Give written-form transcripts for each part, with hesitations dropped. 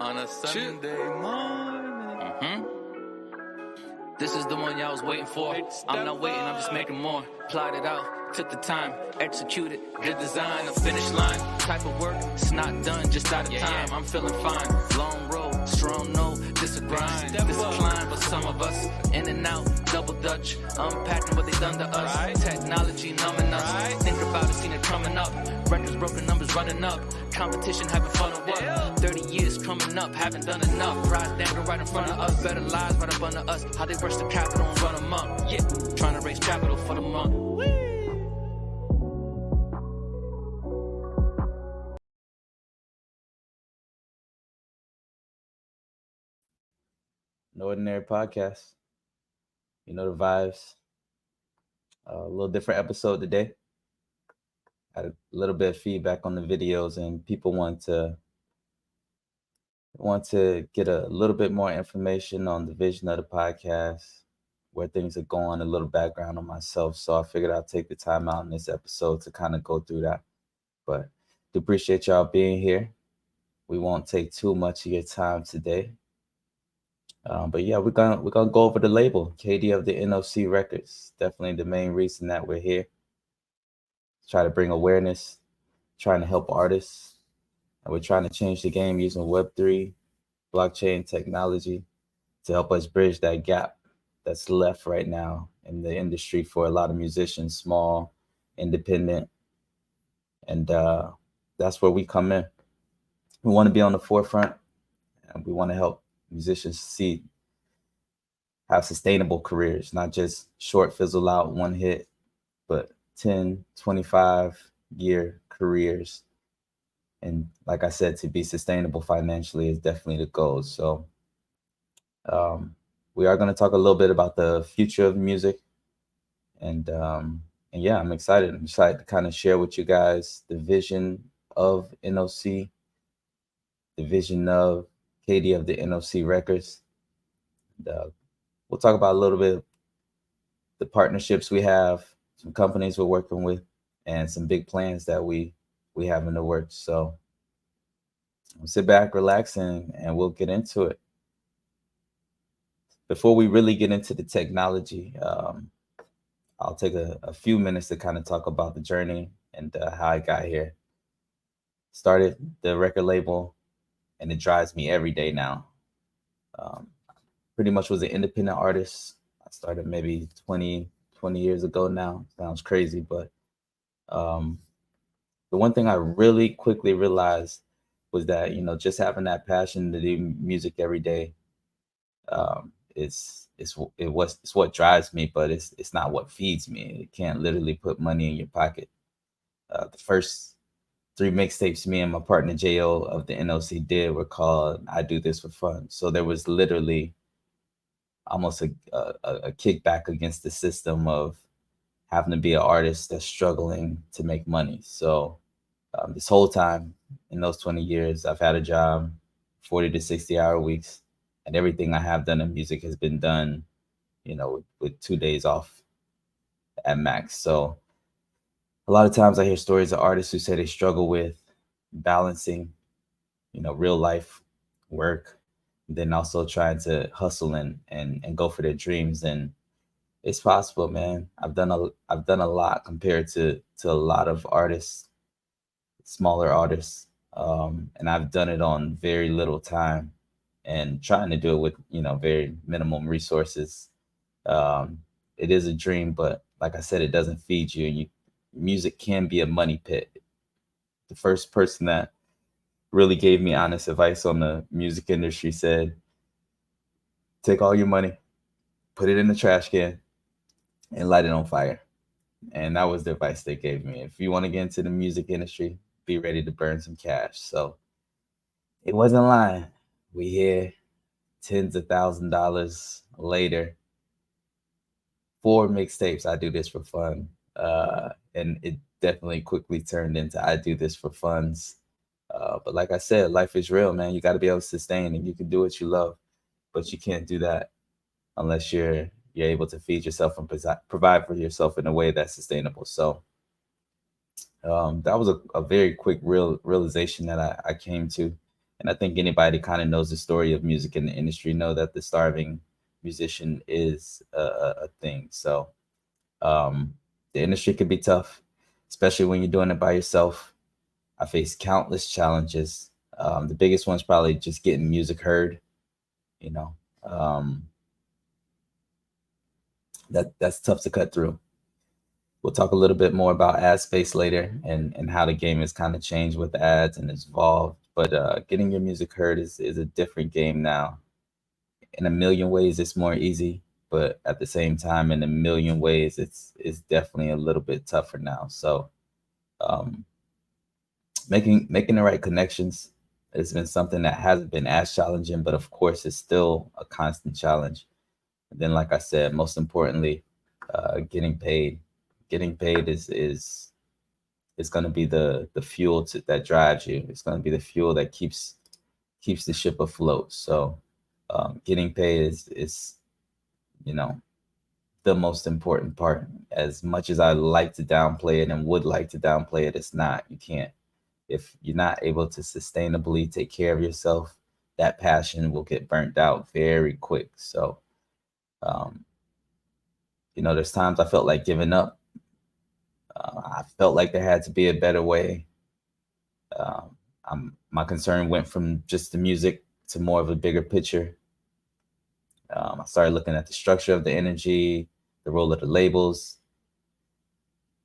on a Sunday morning. This is the one y'all was waiting for. I'm not waiting, I'm just making more. Plotted out, took the time, executed, good design, a finish line. Type of work, it's not done, just out of time. I'm feeling fine. Long road, strong no, this a grind. This a climb for some of us. In and out, double dutch, unpacking what they done to us. Technology numbing us. Think about it, seen it coming up. Records broken, numbers running up. Competition having fun of what? 30 years coming up, haven't done enough. Prize dangle right in front of us. Better lives right up under us. How they rush the capital and run them up. Yeah, trying to raise capital for the month. No Ordinary Podcast. You know the vibes. A little different episode today. Had a little bit of feedback on the videos, and people want to get a little bit more information on the vision of the podcast, where things are going, a little background on myself. So I figured I'd take the time out in this episode to kind of go through that. But do appreciate y'all being here. We won't take too much of your time today. But yeah, we're gonna go over the label, KD of the NOC Records. Definitely the main reason that we're here. Try to bring awareness, trying to help artists, and we're trying to change the game using Web3, blockchain technology to help us bridge that gap that's left right now in the industry for a lot of musicians, small, independent, and that's where we come in. We want to be on the forefront, and we want to help musicians have sustainable careers, not just short fizzle out one hit, but 10, 25-year careers. And like I said, to be sustainable financially is definitely the goal. So we are going to talk a little bit about the future of music. And yeah, I'm excited. I'm excited to kind of share with you guys the vision of NOC, the vision of KD of the NOC Records. And, we'll talk about a little bit the partnerships we have, some companies we're working with, and some big plans that we have in the works. So sit back, relax, and we'll get into it. Before we really get into the technology, I'll take a few minutes to kind of talk about the journey and how I got here. Started the record label, and it drives me every day now. Pretty much was an independent artist. I started maybe 20 years ago now. Sounds crazy, but the one thing I really quickly realized was that, just having that passion to do music every day, it's what drives me, but it's not what feeds me. It can't literally put money in your pocket. The first 3 mixtapes me and my partner Jo of the NOC did were called "I Do This for Fun." So there was literally almost a kickback against the system of having to be an artist that's struggling to make money. So this whole time in those 20 years, I've had a job, 40 to 60-hour weeks, and everything I have done in music has been done, with 2 days off at max. So a lot of times I hear stories of artists who say they struggle with balancing, real life work, then also trying to hustle and go for their dreams. And it's possible, man. I've done a lot compared to a lot of artists, smaller artists, and I've done it on very little time and trying to do it with very minimum resources. It is a dream, but like I said, it doesn't feed you, and music can be a money pit. The first person that really gave me honest advice on the music industry said, take all your money, put it in the trash can, and light it on fire. And that was the advice they gave me. If you want to get into the music industry, be ready to burn some cash. So it wasn't lying. We here tens of $1,000s later. 4 mixtapes. I Do This for Fun. And it definitely quickly turned into I Do This for Funds. But like I said, life is real, man. You got to be able to sustain, and you can do what you love, but you can't do that unless you're able to feed yourself and provide for yourself in a way that's sustainable. So that was a very quick realization that I came to. And I think anybody kind of knows the story of music in the industry know that the starving musician is a thing. So um, the industry could be tough, especially when you're doing it by yourself. I faced countless challenges. The biggest one's probably just getting music heard. You know, um, that's tough to cut through. We'll talk a little bit more about ad space later and how the game has kind of changed with ads and it's evolved. But getting your music heard is a different game now. In a million ways, it's more easy, but at the same time, in a million ways, it's definitely a little bit tougher now. So um, making the right connections has been something that hasn't been as challenging, but of course, it's still a constant challenge. And then, like I said, most importantly, getting paid. Getting paid is going to be the fuel that drives you. It's going to be the fuel that keeps the ship afloat. So, getting paid is you know the most important part. As much as I like to downplay it and would like to downplay it, it's not. You can't. If you're not able to sustainably take care of yourself, that passion will get burnt out very quick. So, um, there's times I felt like giving up. I felt like there had to be a better way. My concern went from just the music to more of a bigger picture. I started looking at the structure of the energy, the role of the labels,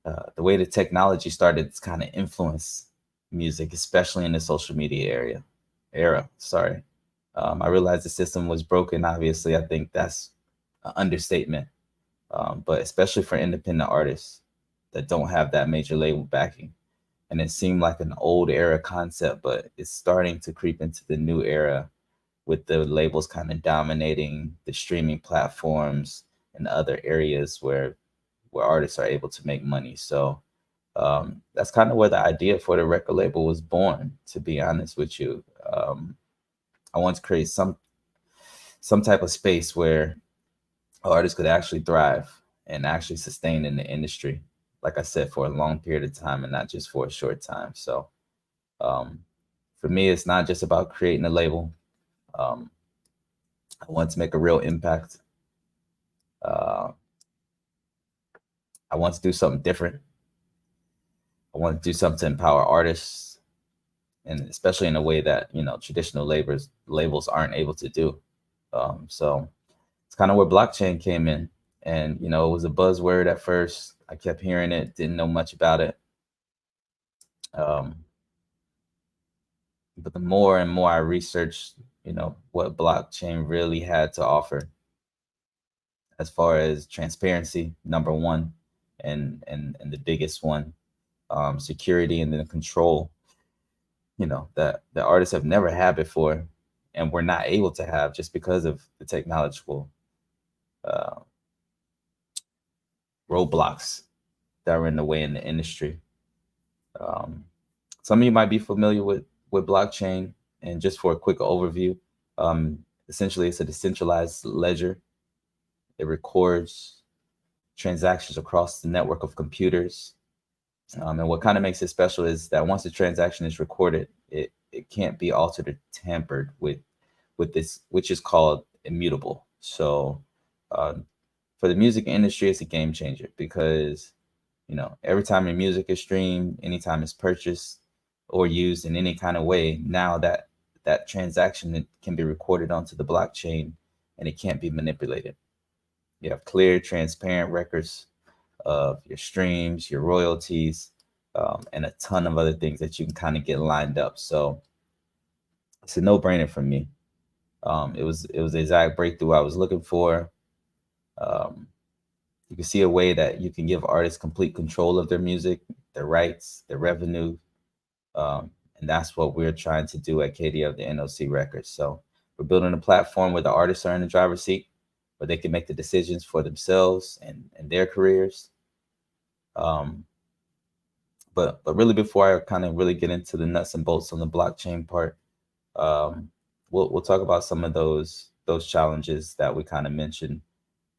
the way the technology started to kind of influence music, especially in the social media era. Sorry, I realized the system was broken. Obviously, I think that's an understatement. But especially for independent artists that don't have that major label backing, and it seemed like an old era concept, but it's starting to creep into the new era with the labels kind of dominating the streaming platforms and other areas where artists are able to make money. So that's kind of where the idea for the record label was born. To be honest with you, I want to create some type of space where artists could actually thrive and actually sustain in the industry. Like I said, for a long period of time and not just for a short time. So um, for me, it's not just about creating a label. Um, I want to make a real impact. Uh, I want to do something different. I want to do something to empower artists, and especially in a way that traditional labels aren't able to do. So it's kind of where blockchain came in, and it was a buzzword at first. I kept hearing it, didn't know much about it. Um, but the more and more I researched, what blockchain really had to offer, as far as transparency, number one, and the biggest one, security, and then control, that the artists have never had before, and we're not able to have just because of the technological uh, roadblocks that are in the way in the industry. Um, some of you might be familiar with blockchain, and just for a quick overview, essentially it's a decentralized ledger. It records transactions across the network of computers. And what kind of makes it special is that once the transaction is recorded, it can't be altered or tampered with this, which is called immutable. So uh, for the music industry, it's a game changer because every time your music is streamed, anytime it's purchased or used in any kind of way, now that transaction can be recorded onto the blockchain and it can't be manipulated. You have clear, transparent records of your streams, your royalties, and a ton of other things that you can kind of get lined up. So it's a no-brainer for me. It was the exact breakthrough I was looking for. Um, you can see a way that you can give artists complete control of their music, their rights, their revenue, and that's what we're trying to do at KD of the NOC Records. So we're building a platform where the artists are in the driver's seat, where they can make the decisions for themselves and their careers. Um, but really, before I kind of really get into the nuts and bolts on the blockchain part, um, we'll talk about some of those challenges that we kind of mentioned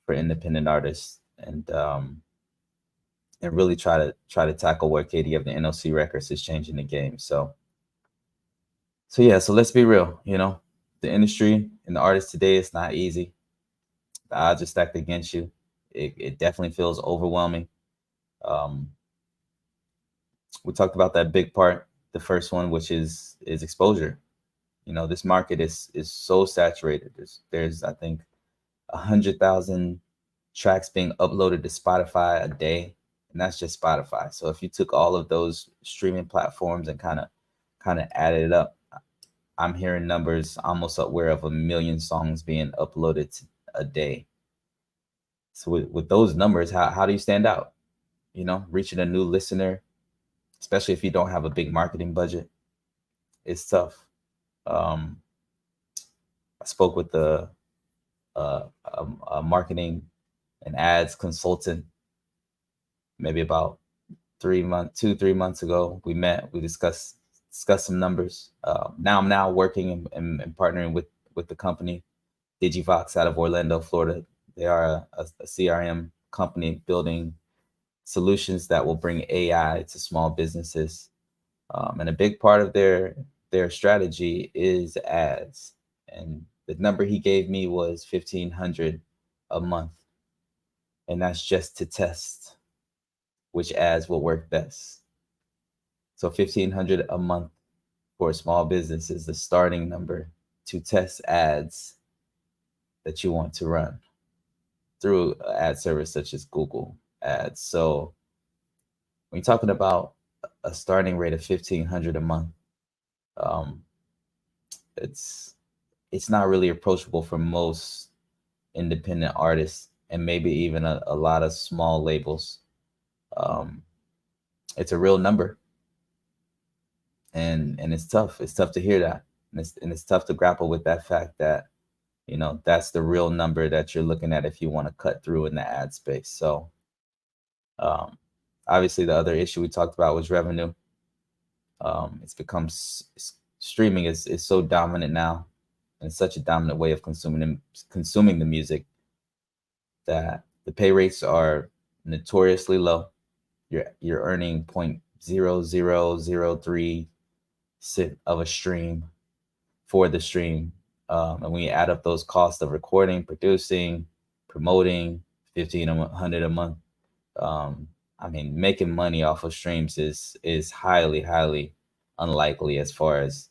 for independent artists, and really try to tackle where KD of the NOC Records is changing the game. So So yeah, so let's be real. The industry and the artist today is not easy. The odds are stacked against you. It definitely feels overwhelming. Um, we talked about that big part, the first one, which is exposure. This market is so saturated. There's I think 100,000 tracks being uploaded to Spotify a day, and that's just Spotify. So if you took all of those streaming platforms and kind of added it up, I'm hearing numbers almost upward of 1 million songs being uploaded a day. So with those numbers, how do you stand out? Reaching a new listener, especially if you don't have a big marketing budget, it's tough. Um, I spoke with a marketing and ads consultant maybe about 3 months ago. We met, we discussed some numbers. Now I'm working and partnering with the company Digivox out of Orlando, Florida. They are a CRM company building solutions that will bring AI to small businesses. And a big part of their strategy is ads. And the number he gave me was 1,500 a month, and that's just to test which ads will work best. So 1,500 a month for a small business is the starting number to test ads that you want to run through an ad service such as Google Ads. So when you're talking about a starting rate of 1,500 a month, um, it's it's not really approachable for most independent artists and maybe even a lot of small labels. Um, it's a real number, and it's tough. It's tough to hear that, and it's tough to grapple with that fact that that's the real number that you're looking at if you want to cut through in the ad space. So um, obviously, the other issue we talked about was revenue. It's become streaming is so dominant now, and such a dominant way of consuming the music that the pay rates are notoriously low. You're earning 0.0003 cent of a stream for the stream. And when you add up those costs of recording, producing, promoting, 1,500 a month, um, I mean, making money off of streams is highly, highly unlikely as far as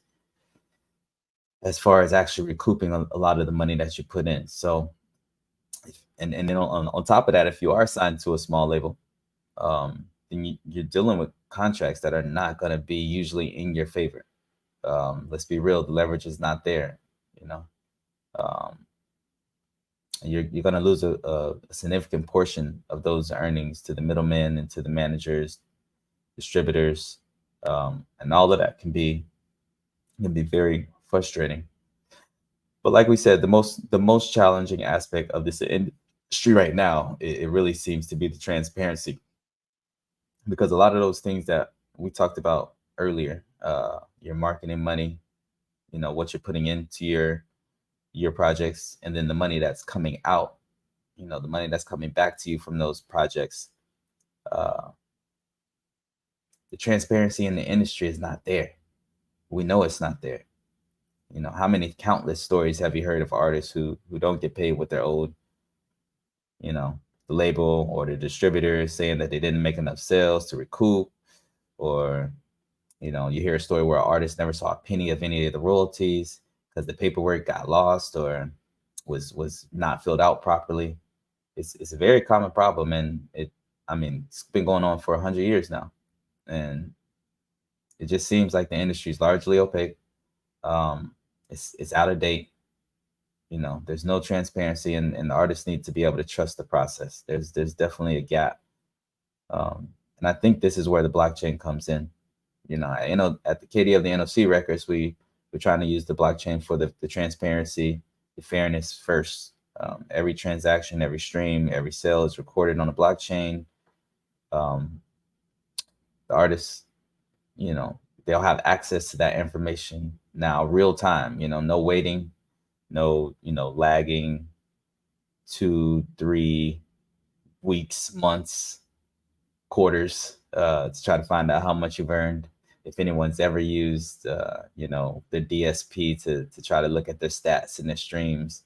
actually recouping a lot of the money that you put in. So, and then on top of that, if you are signed to a small label, then you're dealing with contracts that are not going to be usually in your favor. Let's be real, the leverage is not there. You know, um, and you're going to lose a significant portion of those earnings to the middlemen and to the managers, distributors, and all of that can be very frustrating. But like we said, the most challenging aspect of this industry right now, it really seems to be the transparency, because a lot of those things that we talked about earlier, your marketing money, what you're putting into your projects, and then the money that's coming out, the money that's coming back to you from those projects. uh, the transparency in the industry is not there. We know it's not there. How many countless stories have you heard of artists who don't get paid what they're owed? The label or the distributor saying that they didn't make enough sales to recoup, or you hear a story where an artist never saw a penny of any of the royalties because the paperwork got lost or was not filled out properly. It's a very common problem, and it's been going on for 100 years now, and it just seems like the industry is largely opaque. Um, it's out of date. There's no transparency, and the artists need to be able to trust the process. There's definitely a gap, and I think this is where the blockchain comes in. At the KD of the NFC records, we're trying to use the blockchain for the transparency, the fairness first. Every transaction, every stream, every sale is recorded on a blockchain. Um, the artists, they'll have access to that information now, real time. No waiting, no lagging 2, 3 weeks, months, quarters to try to find out how much you've earned. if anyone's ever used, the DSP to try to look at their stats and their streams,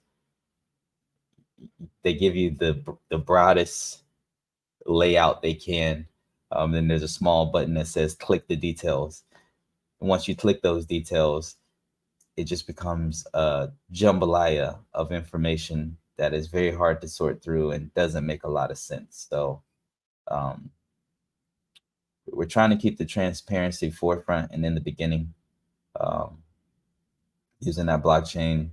they give you the broadest layout they can. Then there's a small button that says click the details. And once you click those details, it just becomes a jambalaya of information that is very hard to sort through and doesn't make a lot of sense. So um, we're trying to keep the transparency forefront and in the beginning, um, using that blockchain,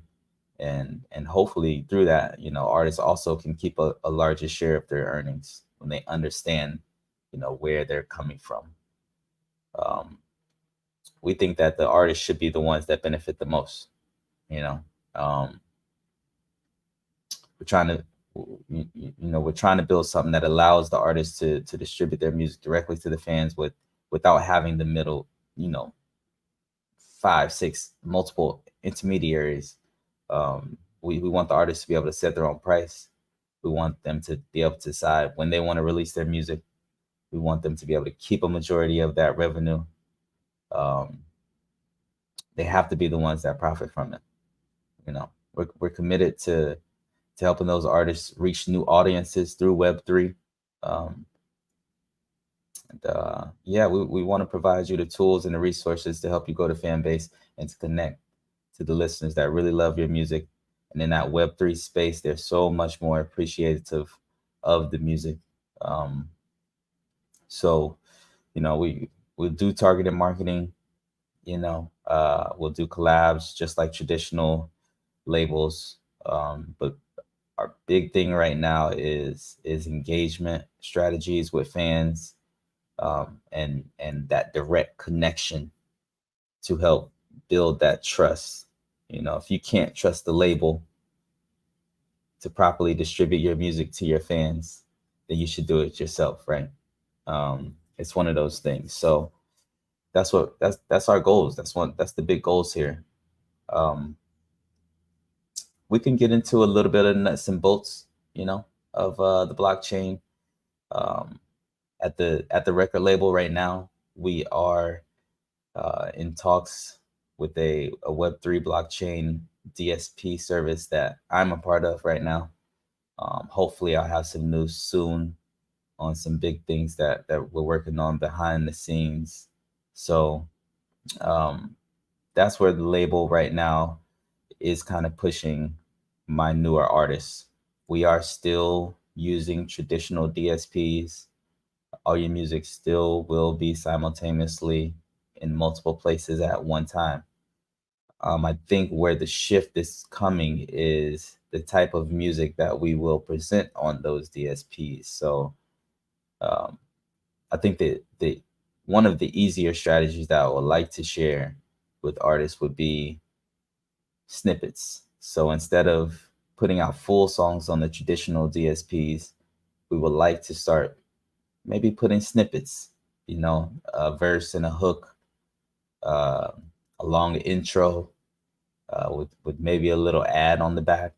and hopefully through that, artists also can keep a larger share of their earnings when they understand, where they're coming from. Um, we think that the artists should be the ones that benefit the most. You know, um, we're trying to, we're trying to build something that allows the artists to distribute their music directly to the fans without having the middle, 5, 6 multiple intermediaries. We want the artists to be able to set their own price. We want them to be able to decide when they want to release their music. We want them to be able to keep a majority of that revenue. Um, they have to be the ones that profit from it. We're committed to helping those artists reach new audiences through Web3. Um, yeah, we want to provide you the tools and the resources to help you grow the fan base and to connect to the listeners that really love your music. And in that Web3 space, they're so much more appreciative of the music. So, we'll do targeted marketing. We'll do collabs just like traditional labels. But our big thing right now is engagement strategies with fans, and that direct connection to help build that trust. If you can't trust the label to properly distribute your music to your fans, then you should do it yourself, right? It's one of those things. So that's our goals. That's the big goals here. We can get into a little bit of nuts and bolts, of the blockchain. Um, at the record label right now, we are in talks with a Web3 blockchain DSP service that I'm a part of right now. Hopefully, I'll have some news soon on some big things that we're working on behind the scenes. So that's where the label right now is kind of pushing my newer artists. We are still using traditional DSPs. All your music still will be simultaneously in multiple places at one time. I think where the shift is coming is the type of music that we will present on those DSPs. So um, I think that one of the easier strategies that I would like to share with artists would be snippets. So instead of putting out full songs on the traditional DSPs, we would like to start maybe putting snippets, a verse and a hook, uh, a long intro, with maybe a little ad on the back.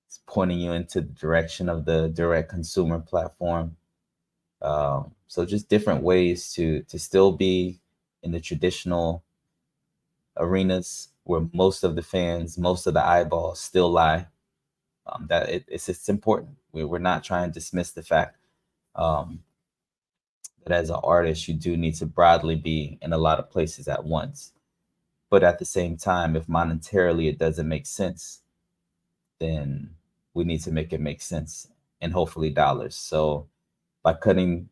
It's pointing you into the direction of the direct consumer platform. So just different ways to still be in the traditional arenas where most of the fans, most of the eyeballs still lie. It's important. We're not trying to dismiss the fact um, that as an artist, you do need to broadly be in a lot of places at once. But at the same time, if monetarily it doesn't make sense, then we need to make it make sense, and hopefully dollars. So by cutting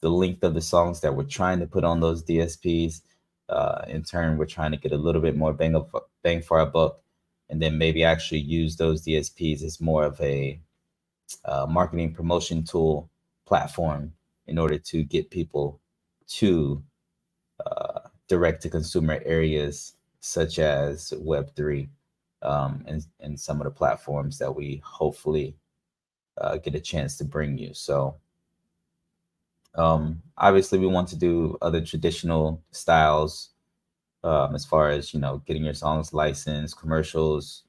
the length of the songs that we're trying to put on those DSPs, in turn, we're trying to get a little bit more bang for our buck, and then maybe actually use those DSPs as more of a marketing promotion tool platform in order to get people to direct to consumer areas such as Web3, and some of the platforms that we hopefully get a chance to bring you. So obviously, we want to do other traditional styles, as far as getting your songs licensed, commercials,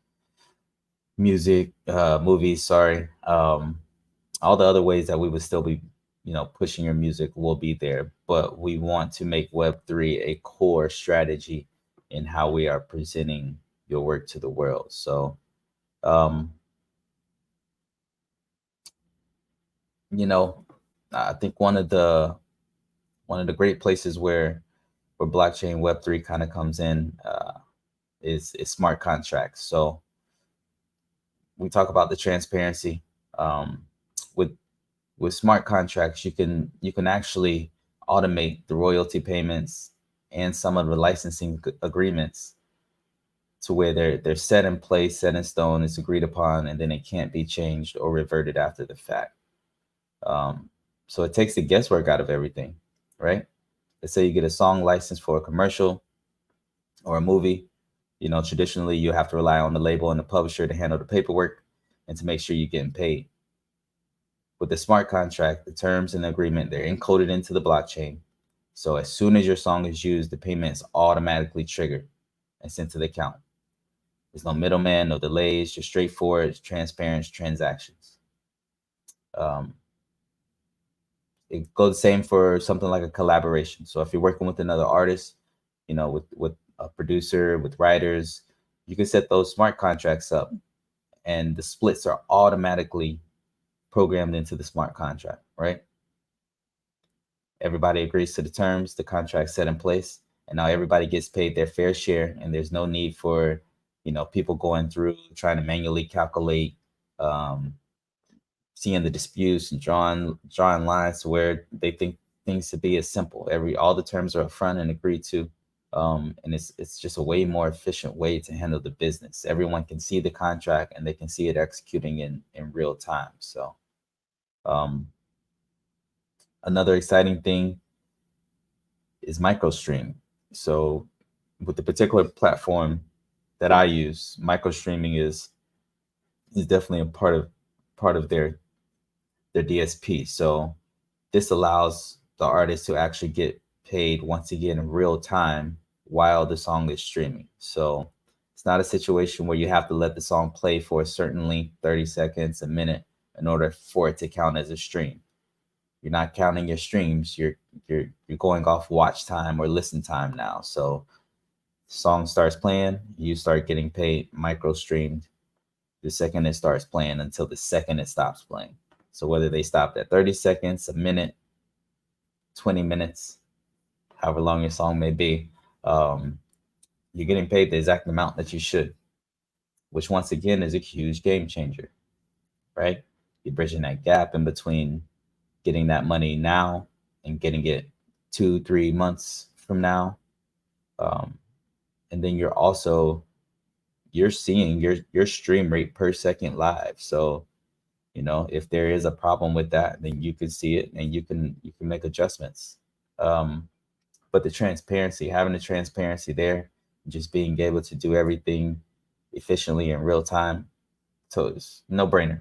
music, movies. Sorry, all the other ways that we would still be pushing your music will be there, but we want to make Web3 a core strategy in how we are presenting your work to the world. So, um, I think one of the great places where blockchain Web3 kind of comes in is smart contracts. So we talk about the transparency. With smart contracts, you can actually automate the royalty payments and some of the licensing agreements to where they're set in place, set in stone, it's agreed upon, and then it can't be changed or reverted after the fact. So it takes the guesswork out of everything, right? Let's say you get a song license for a commercial or a movie. Traditionally you have to rely on the label and the publisher to handle the paperwork and to make sure you're getting paid. With the smart contract, the terms in the agreement, they're encoded into the blockchain. So as soon as your song is used, the payment is automatically triggered and sent to the account. There's no middleman, no delays, just straightforward, transparent transactions. It goes the same for something like a collaboration. So if you're working with another artist, with a producer, with writers, you can set those smart contracts up, and the splits are automatically programmed into the smart contract, right? Everybody agrees to the terms, the contract set in place, and now everybody gets paid their fair share, and there's no need for people going through trying to manually calculate, seeing the disputes and drawing lines to where they think things to be as simple. All the terms are upfront and agreed to, and it's just a way more efficient way to handle the business. Everyone can see the contract and they can see it executing in real time. So another exciting thing is microstream. So with the particular platform that I use, microstreaming is definitely a part of their DSP. So this allows the artist to actually get paid once again in real time while the song is streaming. So it's not a situation where you have to let the song play for a certain length, 30 seconds, a minute, in order for it to count as a stream. You're not counting your streams. You're going off watch time or listen time now. So song starts playing, you start getting paid micro streamed the second it starts playing until the second it stops playing. So whether they stopped at 30 seconds, a minute, 20 minutes, however long your song may be, you're getting paid the exact amount that you should, which once again is a huge game changer, right? You're bridging that gap in between getting that money now and getting it 2-3 months from now. And then you're seeing your stream rate per second live. So, if there is a problem with that, then you can see it and you can make adjustments. But having the transparency there, just being able to do everything efficiently in real time, so it's no brainer.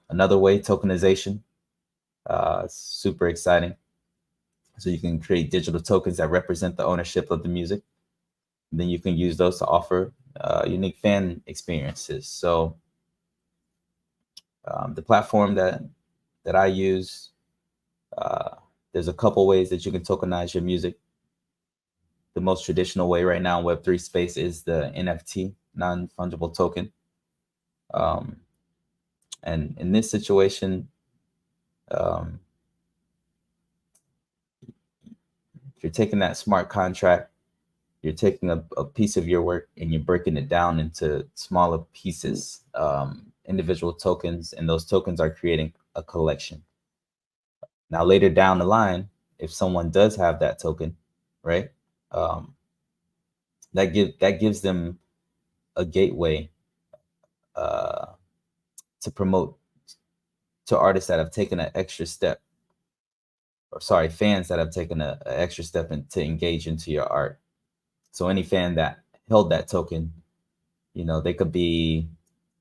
Another way, tokenization, super exciting. So you can create digital tokens that represent the ownership of the music. And then you can use those to offer unique fan experiences. So the platform that I use, there's a couple ways that you can tokenize your music. The most traditional way right now in Web3 space is the NFT, non-fungible token. And in this situation, you're taking that smart contract, you're taking a piece of your work and you're breaking it down into smaller pieces, individual tokens, and those tokens are creating a collection. Now, later down the line, if someone does have that token, right, that gives them a gateway to promote to artists that have taken an extra step, or sorry, fans that have taken an extra step to engage into your art. So any fan that held that token, they could be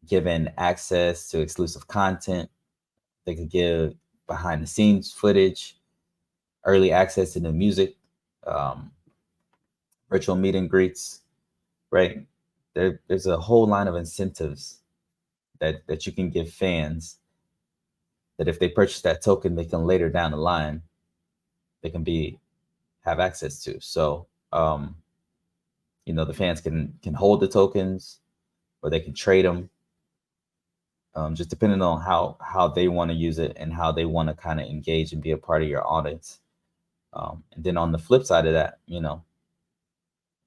given access to exclusive content. They could give behind the scenes footage, early access to the music, virtual meet and greets, right? There's a whole line of incentives that you can give fans that if they purchase that token, they can later down the line, they can have access to. So, the fans can hold the tokens, or they can trade them, just depending on how they want to use it and how they want to kind of engage and be a part of your audience. And then on the flip side of that,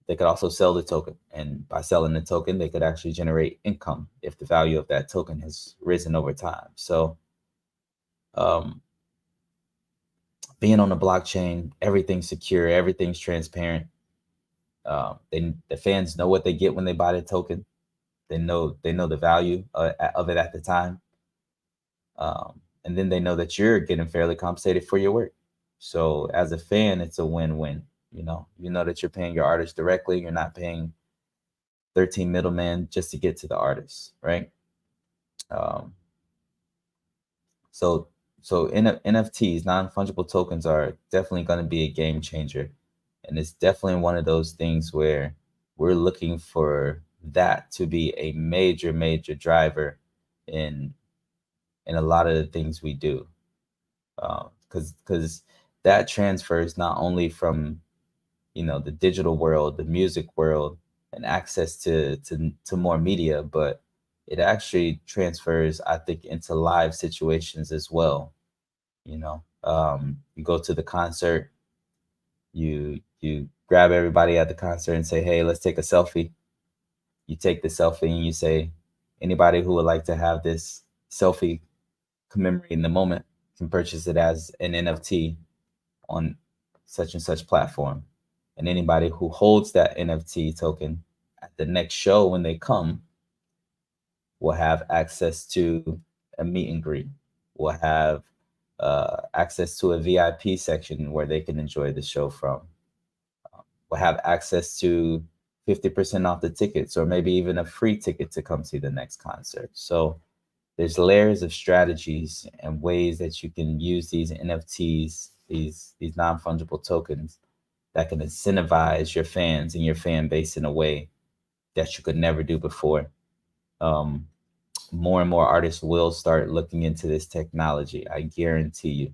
they could also sell the token, and by selling the token, they could actually generate income if the value of that token has risen over time. So, um, being on the blockchain, everything's secure, everything's transparent. The fans know what they get when they buy the token. They know the value of it at the time, and then they know that you're getting fairly compensated for your work. So as a fan, it's a win-win. You know that you're paying your artist directly. You're not paying 13 middlemen just to get to the artist, right? Um, so NFTs, non-fungible tokens, are definitely going to be a game changer, and it's definitely one of those things where we're looking for that to be a major driver in a lot of the things we do, because that transfers not only from the digital world, the music world, and access to more media, but it actually transfers, I think, into live situations as well. You go to the concert, you grab everybody at the concert and say, "Hey, let's take a selfie." You take the selfie and you say, "Anybody who would like to have this selfie commemorating the moment can purchase it as an NFT on such and such platform." And anybody who holds that NFT token at the next show when they come will have access to a meet and greet, will have access to a VIP section where they can enjoy the show from, will have access to 50% off the tickets, or maybe even a free ticket to come see the next concert. So there's layers of strategies and ways that you can use these NFTs, these non-fungible tokens, that can incentivize your fans and your fan base in a way that you could never do before. Um, More and more artists will start looking into this technology. I guarantee you,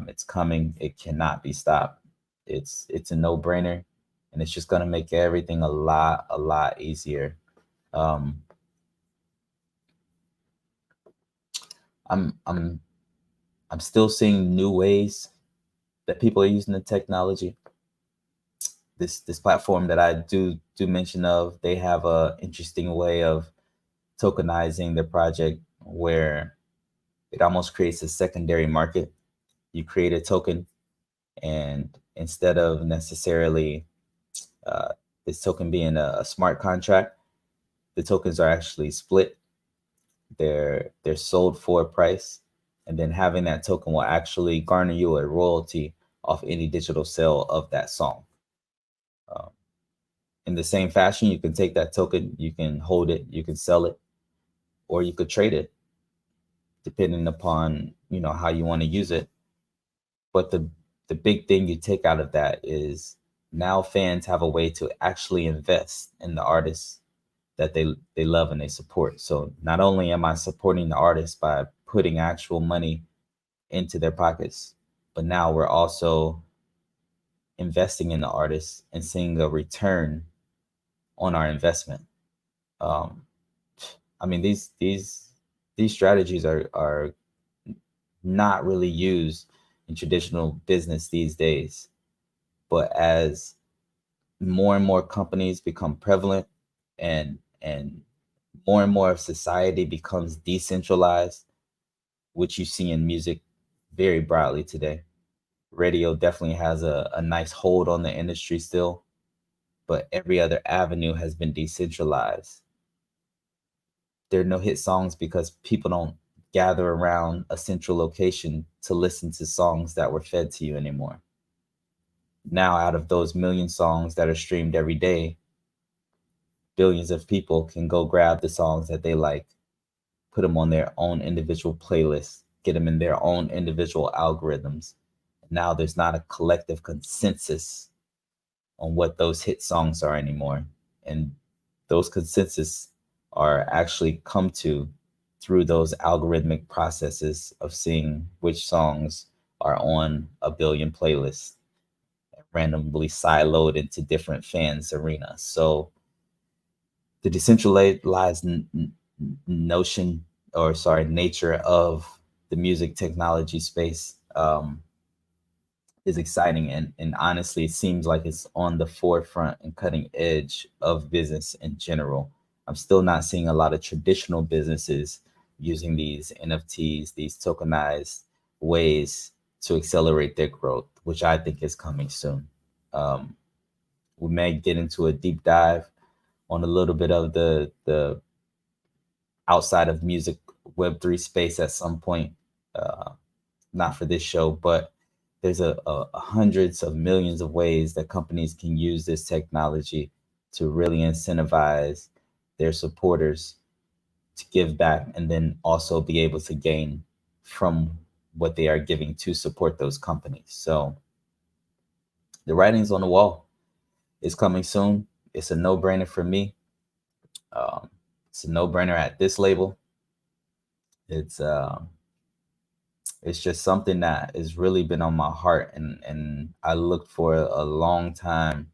it's coming. It cannot be stopped. It's a no-brainer, and it's just gonna make everything a lot easier. Um, I'm I'm I'm still seeing new ways that people are using the technology. This platform that I do mention of, they have a interesting way of tokenizing the project where it almost creates a secondary market. You create a token, and instead of necessarily uh, this token being a smart contract, the tokens are actually split. They're sold for a price, and then having that token will actually garner you a royalty off any digital sale of that song. Um, in the same fashion, you can take that token, you can hold it, you can sell it, or you could trade it, depending upon how you want to use it. But the big thing you take out of that is now fans have a way to actually invest in the artists that they love and they support. So not only am I supporting the artist by putting actual money into their pockets, but now we're also investing in the artist and seeing a return on our investment. Um, I mean, these strategies are not really used in traditional business these days. But as more and more companies become prevalent, and more of society becomes decentralized, which you see in music very broadly today. Radio definitely has a nice hold on the industry still, but every other avenue has been decentralized. There are no hit songs because people don't gather around a central location to listen to songs that were fed to you anymore. Now, out of those million songs that are streamed every day, billions of people can go grab the songs that they like, put them on their own individual playlists, get them in their own individual algorithms. Now there's not a collective consensus on what those hit songs are anymore. And those consensus are actually come to through those algorithmic processes of seeing which songs are on a billion playlists randomly siloed into different fans arenas. So the decentralized notion, or sorry, nature of the music technology space is exciting, and honestly, it seems like it's on the forefront and cutting edge of business in general. I'm still not seeing a lot of traditional businesses using these NFTs, these tokenized ways to accelerate their growth, which I think is coming soon. Um, we may get into a deep dive on a little bit of the outside of music Web3 space at some point. Not for this show, but there's a hundreds of millions of ways that companies can use this technology to really incentivize their supporters to give back, and then also be able to gain from what they are giving to support those companies. So the writing's on the wall. It's coming soon. It's a no-brainer for me. It's a no-brainer at this label. It's it's just something that has really been on my heart, and I looked for a long time,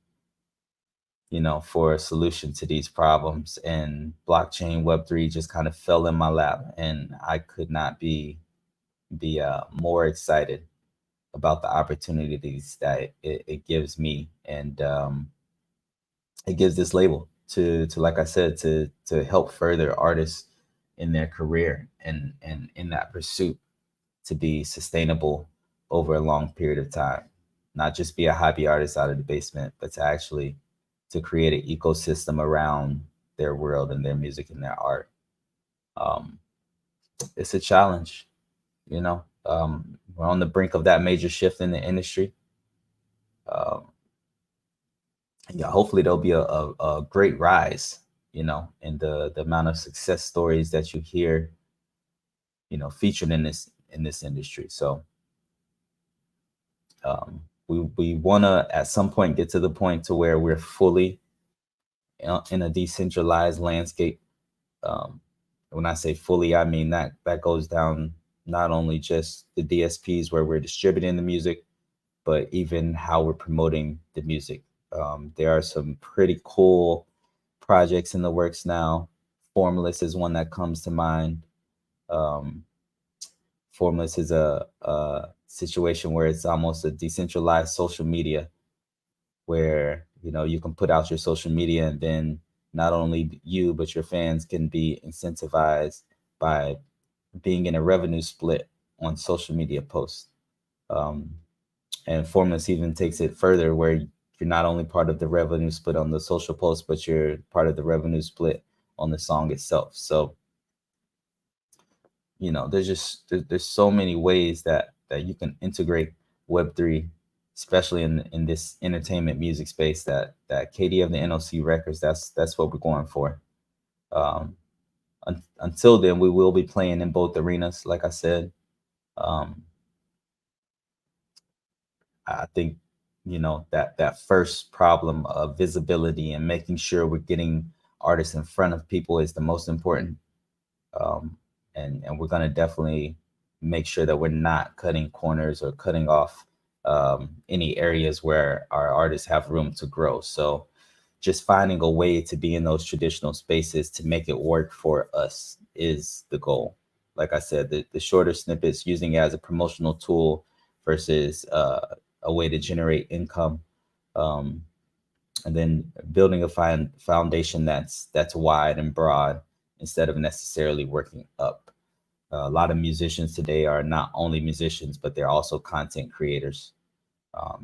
for a solution to these problems, and blockchain Web3 just kind of fell in my lap, and I could not be more excited about the opportunities that it gives me, and it gives this label to like I said, to help further artists in their career, and in that pursuit to be sustainable over a long period of time. Not just be a hobby artist out of the basement, but to actually to create an ecosystem around their world and their music and their art. Um, it's a challenge, we're on the brink of that major shift in the industry. Um, yeah, hopefully there'll be a great rise, in the amount of success stories that you hear, featured in this industry. So we want to at some point get to the point to where we're fully in a decentralized landscape. Um, when I say fully, I mean that goes down not only just the DSPs where we're distributing the music, but even how we're promoting the music. There are some pretty cool projects in the works now. Formless is one that comes to mind. Um, Formless is a situation where it's almost a decentralized social media, where you can put out your social media, and then not only you but your fans can be incentivized by being in a revenue split on social media posts. Um, and Formless even takes it further, where you're not only part of the revenue split on the social post, but you're part of the revenue split on the song itself. So there's so many ways that you can integrate Web3, especially in this entertainment music space, that KD of the NOC Records, that's what we're going for. Until then, we will be playing in both arenas, like I said. I think that first problem of visibility and making sure we're getting artists in front of people is the most important. um, and we're going to definitely make sure that we're not cutting corners or cutting off any areas where our artists have room to grow. So just finding a way to be in those traditional spaces to make it work for us is the goal. Like I said, the shorter snippets, using it as a promotional tool versus a way to generate income, um, and then building a foundation that's wide and broad instead of necessarily working up. A lot of musicians today are not only musicians, but they're also content creators.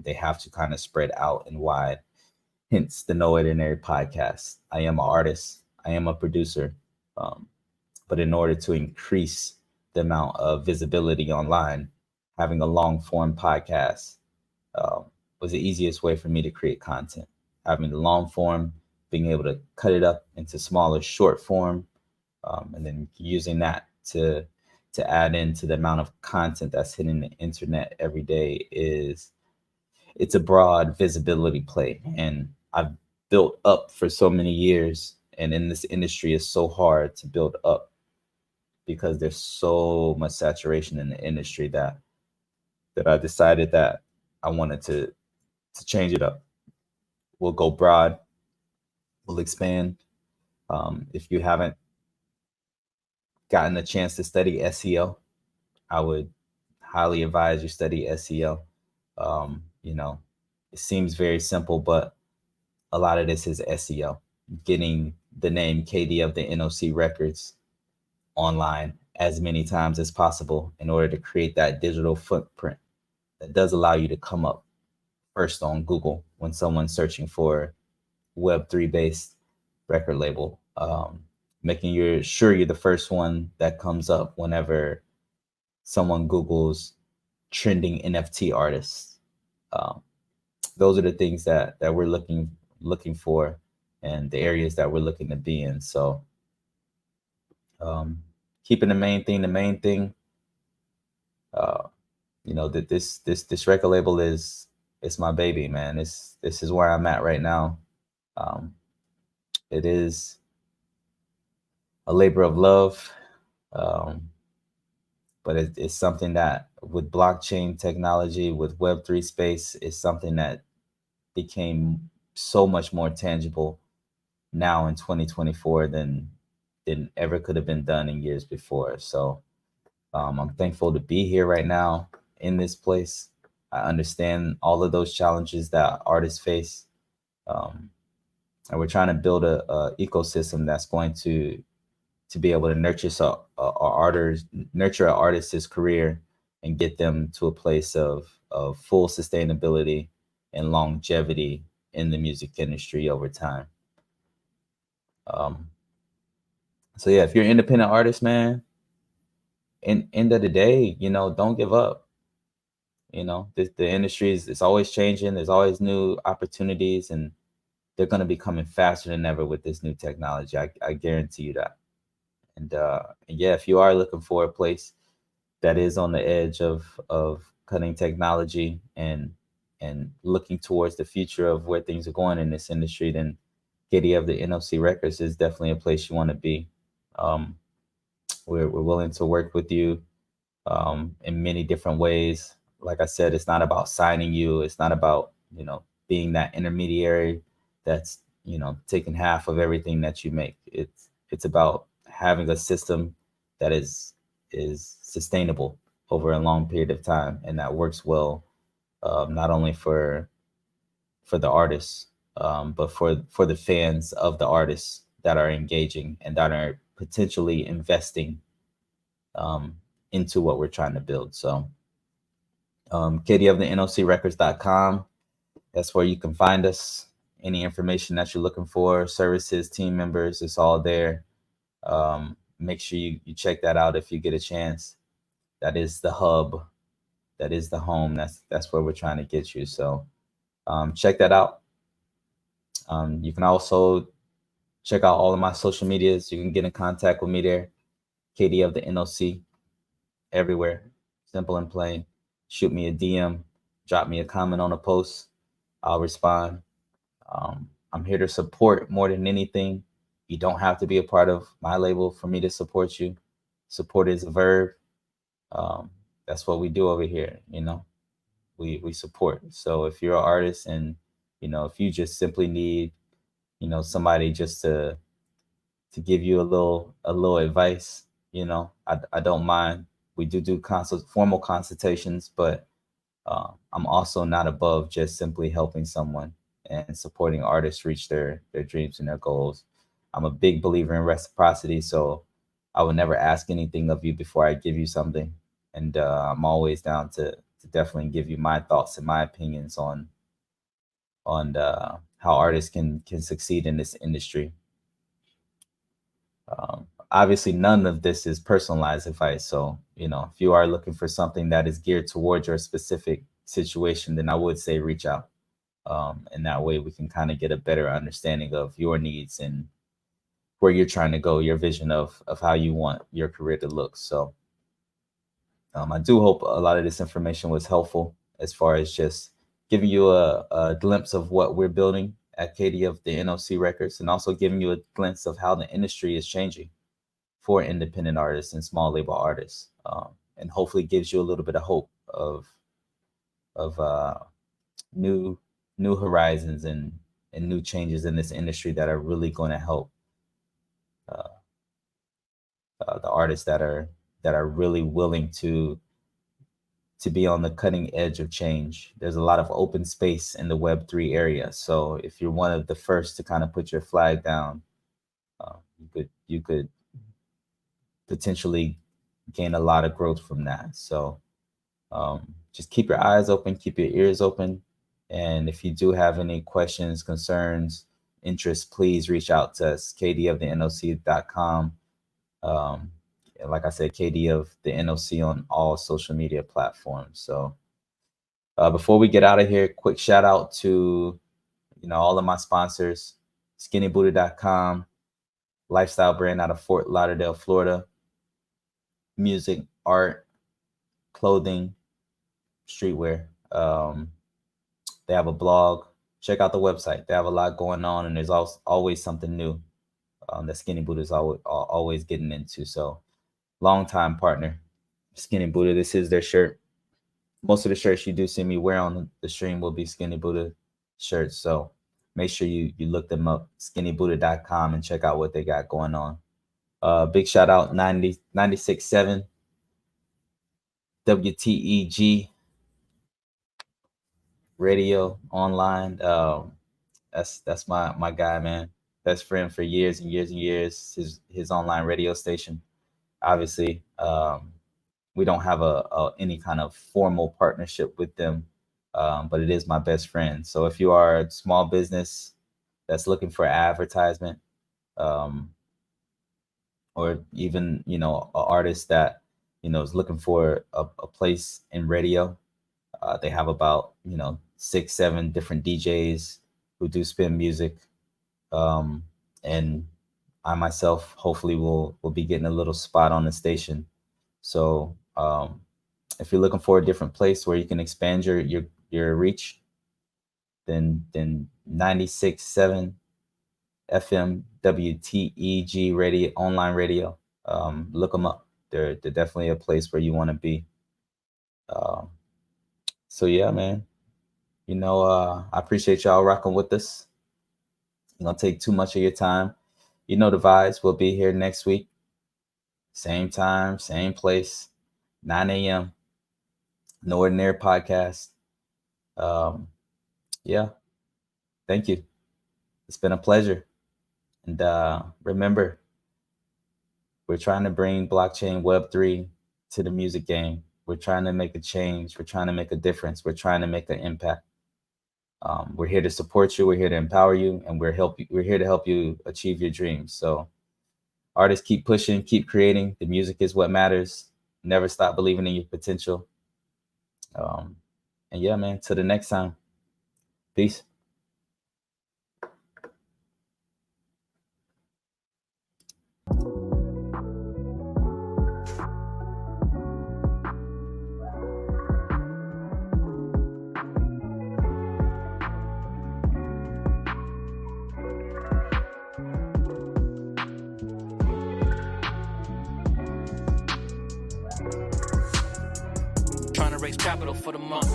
They have to kind of spread out and wide. Hence the No Ordinary podcast. I am an artist. I am a producer. Um, but in order to increase the amount of visibility online, having a long form podcast um, was the easiest way for me to create content. Having the long form, being able to cut it up into smaller short form, and then using that to add into the amount of content that's hitting the internet every day it's a broad visibility play. And I've built up for so many years, and in this industry it's so hard to build up because there's so much saturation in the industry that I decided that I wanted to change it up. We'll go broad, we'll expand. If you haven't gotten a chance to study SEO, I would highly advise you study SEO. You know, it seems very simple, but a lot of this is SEO, getting the name KD of the NOC Records online as many times as possible in order to create that digital footprint that does allow you to come up first on Google when someone's searching for Web3 based record label. Making sure you're the first one that comes up whenever someone Googles trending NFT artists. Um, those are the things that we're looking for, and the areas that we're looking to be in. So keeping the main thing. You know, that this record label it's my baby, man. This is where I'm at right now. It is a labor of love, but it's something that with blockchain technology, with Web3 space, is something that became so much more tangible now in 2024 than ever could have been done in years before. So I'm thankful to be here right now in this place. I understand all of those challenges that artists face, and we're trying to build a ecosystem that's going to be able to nurture an artist's career and get them to a place of full sustainability and longevity in the music industry over time. Um, so yeah, if you're an independent artist, man, in end of the day, you know, don't give up. You know, the industry is it's always changing. There's always new opportunities, and they're going to be coming faster than ever with this new technology. I guarantee you that. And yeah, if you are looking for a place that is on the edge of cutting technology and looking towards the future of where things are going in this industry, then Giddy of the NOC Records is definitely a place you want to be. Um, we're willing to work with you in many different ways. Like I said, it's not about signing you. It's not about, you know, being that intermediary that's, you know, taking half of everything that you make. It's about having a system that is sustainable over a long period of time and that works well, not only for the artists, but for the fans of the artists that are engaging and that are potentially investing um, into what we're trying to build. So Katie of the NOCrecords.com. That's where you can find us. Any information that you're looking for, services, team members, it's all there. Make sure you check that out if you get a chance. That is the hub. That is the home. That's where we're trying to get you. So check that out. You can also check out all of my social medias. You can get in contact with me there. Katie of the NOC everywhere. Simple and plain. Shoot me a DM. Drop me a comment on a post. I'll respond. I'm here to support more than anything. You don't have to be a part of my label for me to support you. Support is a verb. Um, that's what we do over here. You know, we support. So if you're an artist and, you know, if you just simply need, you know, somebody just to give you a little advice, you know, I don't mind. We do formal consultations, but I'm also not above just simply helping someone and supporting artists reach their dreams and their goals. I'm a big believer in reciprocity, so I would never ask anything of you before I give you something. And I'm always down to definitely give you my thoughts and my opinions on how artists can succeed in this industry. Obviously, none of this is personalized advice. So, you know, if you are looking for something that is geared towards your specific situation, then I would say reach out. And that way we can kind of get a better understanding of your needs and where you're trying to go, your vision of how you want your career to look. So I do hope a lot of this information was helpful as far as just giving you a glimpse of what we're building at Katie of the NOC Records, and also giving you a glimpse of how the industry is changing for independent artists and small label artists, and hopefully gives you a little bit of hope of new horizons and new changes in this industry that are really going to help the artists that are really willing to be on the cutting edge of change. There's a lot of open space in the Web3 area. So if you're one of the first to kind of put your flag down, you could potentially gain a lot of growth from that. So just keep your eyes open, keep your ears open. And if you do have any questions, concerns, interests, please reach out to us, kdofthenoc.com. Like I said, KD of the NOC on all social media platforms. So before we get out of here, quick shout out to all of my sponsors: skinnybuddha.com, lifestyle brand out of Fort Lauderdale, Florida. Music, art, clothing, streetwear. They have a blog. Check out the website. They have a lot going on, and there's always something new that Skinny Buddha is always getting into. So, longtime partner, Skinny Buddha. This is their shirt. Most of the shirts you do see me wear on the stream will be Skinny Buddha shirts. So make sure you look them up, skinnybuddha.com, and check out what they got going on. Big shout out 96.7 WTEG radio online. That's my guy, man. Best friend for years and years and years. His online radio station. Obviously, we don't have any kind of formal partnership with them, but it is my best friend. So if you are a small business that's looking for advertisement, or even an artist that is looking for a place in radio, they have about 6-7 different DJs who do spin music, and I myself hopefully will be getting a little spot on the station. So if you're looking for a different place where you can expand your reach, then 96.7 FM WTEG radio, online radio. Look them up. They're definitely a place where you want to be. So yeah, man. I appreciate y'all rocking with us. I'm gonna take too much of your time. The vibes. We'll be here next week. Same time, same place, 9 a.m. No Ordinary Podcast. Yeah. Thank you. It's been a pleasure. And remember, we're trying to bring blockchain Web3 to the music game. We're trying to make a change. We're trying to make a difference. We're trying to make an impact. We're here to support you. We're here to empower you, and we're here to help you achieve your dreams. So artists, keep pushing, keep creating. The music is what matters. Never stop believing in your potential. And yeah, man, till the next time. Peace. Raise capital for the month,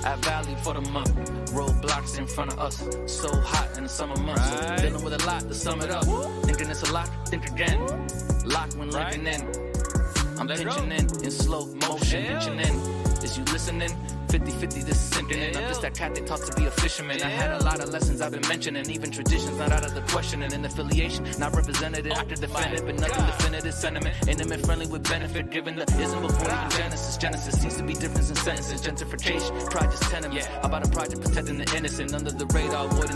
add value for the month. Roadblocks in front of us, so hot in the summer months. Right. Dealing with a lot to sum it up. Thinking it's a lot, think again. Lock when living in. I'm pinching in slow motion, pinching in. Is you listening? 50-50, this is sinking in. I'm just that cat that taught to be a fisherman. I had a lot of lessons I've been mentioning, even traditions not out of the question. And in affiliation, not represented, I could defend it, but nothing definitive sentiment. Intimate, friendly with benefit, given the ism before even Genesis. Genesis seems to be difference in sentences. Gentrification, project's tenement. How about a project protecting the innocent under the radar?